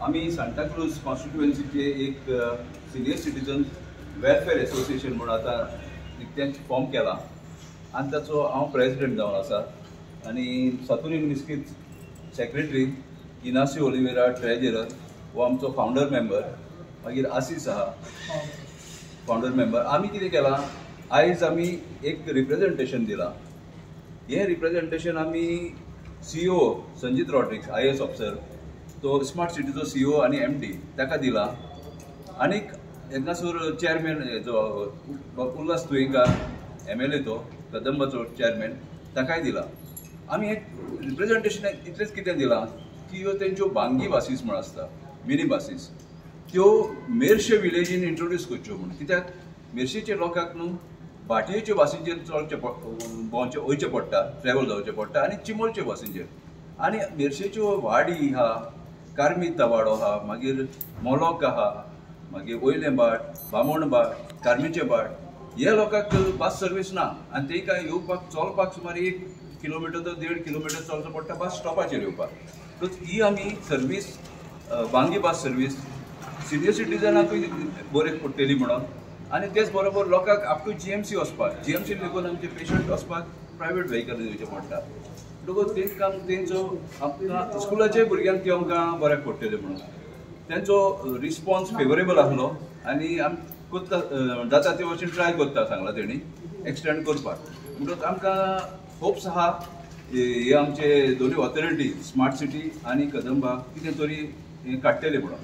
आम्ही सांताक्रूज कॉन्स्टिट्युएन्सीचे एक senior citizen welfare association म्हणून आता निकतेंच फॉर्म केला आणि ताचो हांव प्रेसिडेंट जावन आसा आणि सतुरीन Mesquita secretary, Inácio Oliveira treasurer वो आमचो फाउंडर मेंबर, मागीर आसीस आहा फाउंडर मेंबर. आम्ही कितें केलां, आयज आमी एक रिप्रेजेंटेशन दिलां. हे रिप्रेजेंटेशन आमी CEO Sanjeet Rodrigues IAS officer, तो स्मार्ट सिटीचो CEO आणि MD ताका दिला. आनीक येदनासूर चेअरमॅन जो उल्हास तुयेंकार MLA तो कदंबाचो चेअरमॅन ताकाय दिला. आमी एक रिप्रेजेंटेशन इतलेंच कितें दिलां की ह्यो तेंच्यो बांगी बासीस म्हण आसता, मिनी बासीस, त्यो मेरशे विलेजीन इंट्रोड्यूस करच्यो म्हणून. कित्याक मेरशेच्या लोकांक न्हू भाटयेच्यो बासींचेर चलचें वयचें पडटा, ट्रॅव्हल जावचें पडटा आनी चिमोलच्यो बासींचेर. आनी मेरशेच्यो वाडी आहा, कार्मीत वाडो आहा, मागीर मोलोक आहा, मागीर वयलें बाट, बामणबाट, कार्मीचें बाट, हे लोकांक बस सर्वीस ना आनी तेंकां येवपाक चलपाक सुमार 1 किलोमीटर तो 1.5 किलोमीटर चलचो पडटा बस स्टॉपाचेर येवपाक. सो ही आमी सर्वीस बांगी बस सर्वीस सिनियर सिटीजनाकूय बरें पडटली म्हणून. आनी तेच बरोबर लोकांक अप टू GMC वचपाक, GMC लेगून आमचे पेशंट वचपाक प्रायवेट व्हेकल येवचें पडटा. म्हणटकूच तेंकां तेंचो आमकां स्कुलाच्या भुरग्यांक त्यो आमकां बऱ्याक पडटलें म्हणून तेंचो रिस्पॉन्स फेवरेबल आसलो आनी आमी कोत्ता जाता ते वशेन ट्राय करता सांगला तेणी एक्सटेंड करपाक. म्हणटूच आमकां होप्स आहा हे आमचे दोनूय ऑथॉरिटी स्मार्ट सिटी आनी कदंबा कितें तरी काडटले म्हणून.